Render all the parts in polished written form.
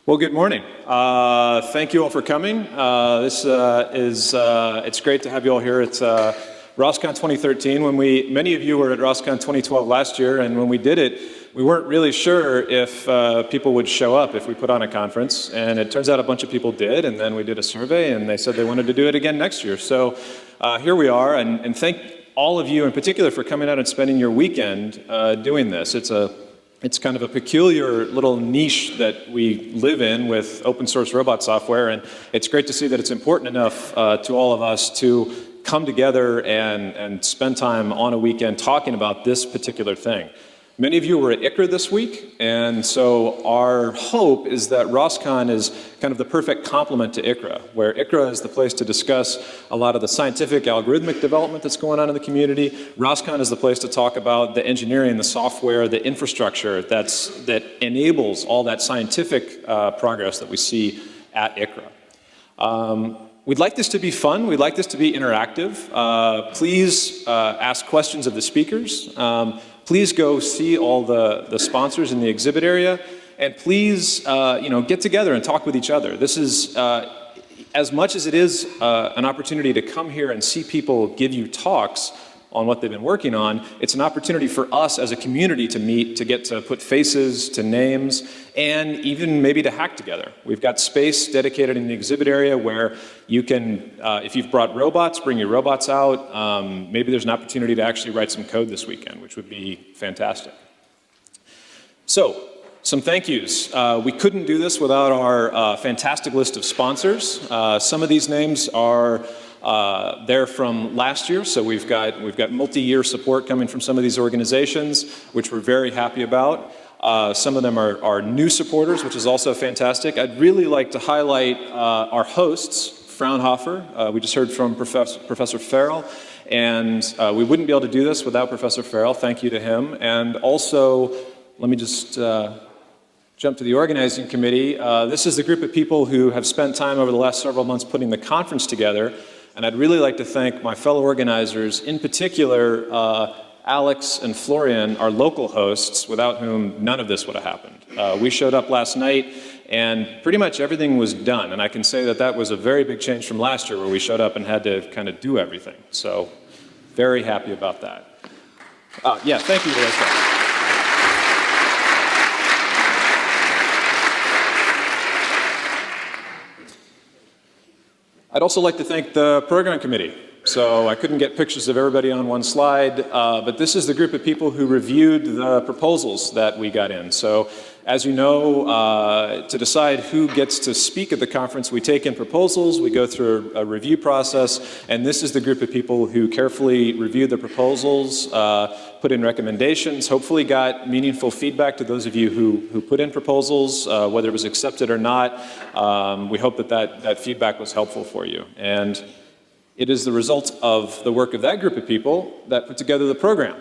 Well, good morning. Thank you all for coming. It's great to have you all here. It's roscon 2013. Many of you were at roscon 2012 last year, and when we did it, we weren't really sure if people would show up if we put on a conference, and it turns out a bunch of people did, and then we did a survey, and they said they wanted to do it again next year. So here we are, and thank all of you in particular for coming out and spending your weekend doing this. It's kind of a peculiar little niche that we live in with open source robot software, and it's great to see that it's important enough to all of us to come together and spend time on a weekend talking about this particular thing. Many of you were at ICRA this week, and so our hope is that roscon is kind of the perfect complement to ICRA, where ICRA is the place to discuss a lot of the scientific algorithmic development that's going on in the community. Roscon is the place to talk about the engineering, the software, the infrastructure that enables all that scientific progress that we see at ICRA. We'd like this to be fun. We'd like this to be interactive. Please ask questions of the speakers. Please go see all the sponsors in the exhibit area, and please get together and talk with each other. This is, as much as it is an opportunity to come here and see people give you talks on what they've been working on, it's an opportunity for us as a community to meet, to get to put faces to names, and even maybe to hack together. We've got space dedicated in the exhibit area where you can, if you've brought robots, bring your robots out. Maybe there's an opportunity to actually write some code this weekend, which would be fantastic. So, some thank yous. We couldn't do this without our fantastic list of sponsors. Some of these names are they're from last year, so we've got multi-year support coming from some of these organizations, which we're very happy about. Some of them are new supporters, which is also fantastic. I'd really like to highlight our hosts, Fraunhofer. We just heard from Professor Farrell, and we wouldn't be able to do this without Professor Farrell. Thank you to him. And also, let me just jump to the organizing committee. This is the group of people who have spent time over the last several months putting the conference together. And I'd really like to thank my fellow organizers, in particular, Alex and Florian, our local hosts, without whom none of this would have happened. We showed up last night, and pretty much everything was done. And I can say that that was a very big change from last year, where we showed up and had to kind of do everything. So, very happy about that. Yeah, thank you to those guys. I'd also like to thank the program committee. So I couldn't get pictures of everybody on one slide, but this is the group of people who reviewed the proposals that we got in. So as you know, to decide who gets to speak at the conference, we take in proposals, we go through a review process, and this is the group of people who carefully reviewed the proposals, put in recommendations, hopefully got meaningful feedback to those of you who put in proposals, whether it was accepted or not. We hope that feedback was helpful for you. And it is the result of the work of that group of people that put together the program.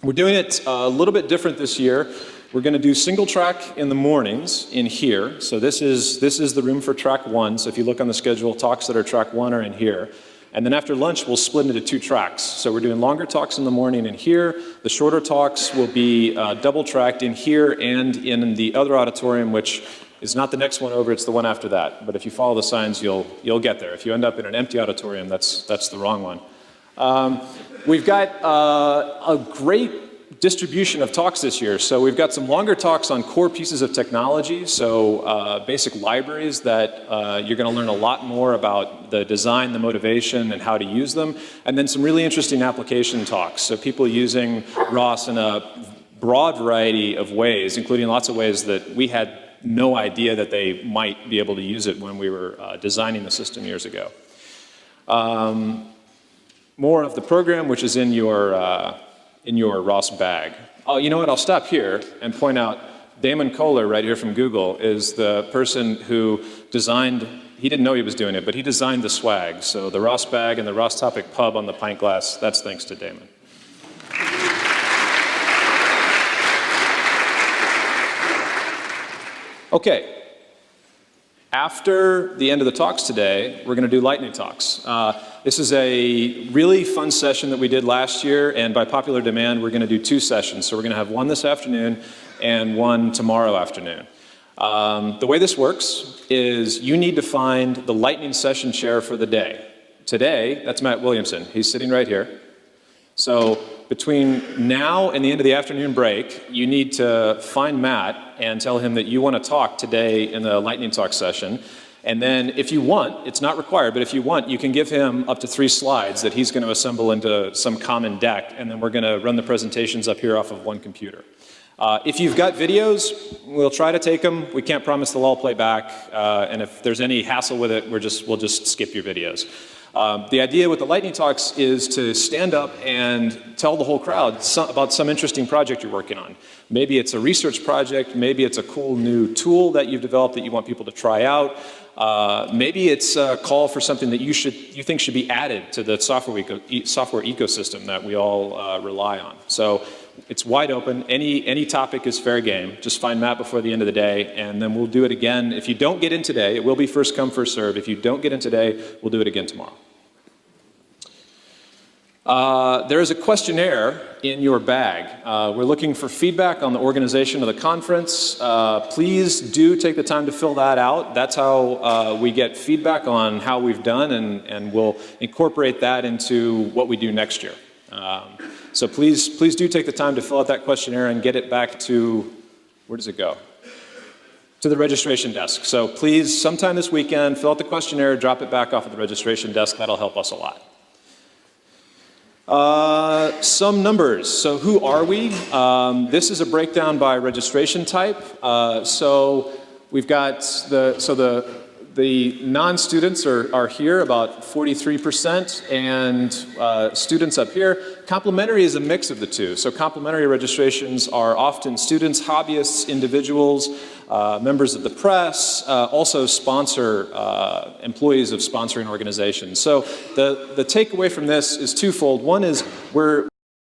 We're doing it a little bit different this year. We're going to do single track in the mornings in here. So this is the room for track 1. So if you look on the schedule, talks that are track 1 are in here. And then after lunch, we'll split into 2 tracks. So we're doing longer talks in the morning in here. The shorter talks will be double tracked in here and in the other auditorium, which is not the next one over, it's the one after that. But if you follow the signs, you'll get there. If you end up in an empty auditorium, that's the wrong one. We've got a great distribution of talks this year. So we've got some longer talks on core pieces of technology, so basic libraries that you're going to learn a lot more about the design, the motivation, and how to use them. And then some really interesting application talks. So people using ROS in a broad variety of ways, including lots of ways that we had no idea that they might be able to use it when we were designing the system years ago. More of the program, which is in your ROS bag. Oh, you know what? I'll stop here and point out Damon Kohler, right here from Google, is the person who designed, he didn't know he was doing it, but he designed the swag. So the ROS bag and the ROS Topic pub on the pint glass, that's thanks to Damon. Okay, after the end of the talks today, we're going to do lightning talks. This is a really fun session that we did last year, and by popular demand, we're going to do 2 sessions. So we're going to have one this afternoon and one tomorrow afternoon. The way this works is you need to find the lightning session chair for the day. Today, that's Matt Williamson. He's sitting right here. So between now and the end of the afternoon break, you need to find Matt and tell him that you want to talk today in the lightning talk session. And then if you want, it's not required, but if you want, you can give him up to 3 slides that he's going to assemble into some common deck, and then we're going to run the presentations up here off of one computer. If you've got videos, we'll try to take them. We can't promise they'll all play back, and if there's any hassle with it, we'll just skip your videos. The idea with the lightning talks is to stand up and tell the whole crowd about some interesting project you're working on. Maybe it's a research project, maybe it's a cool new tool that you've developed that you want people to try out. Maybe it's a call for something that you think should be added to the software ecosystem that we all rely on. So it's wide open. Any topic is fair game. Just find Matt before the end of the day, and then we'll do it again. If you don't get in today, it will be first come, first serve. If you don't get in today, we'll do it again tomorrow. There is a questionnaire in your bag. We're looking for feedback on the organization of the conference. Please do take the time to fill that out. That's how we get feedback on how we've done, and we'll incorporate that into what we do next year. So please do take the time to fill out that questionnaire and get it back to, where does it go? To the registration desk. So please, sometime this weekend, fill out the questionnaire, drop it back off at the registration desk. That'll help us a lot. Some numbers. So who are we? This is a breakdown by registration type. So we've got the non-students are here, about 43%, and students up here. Complementary is a mix of the two. So complementary registrations are often students, hobbyists, individuals, members of the press, also sponsor employees of sponsoring organizations. So the takeaway from this is twofold. One is we're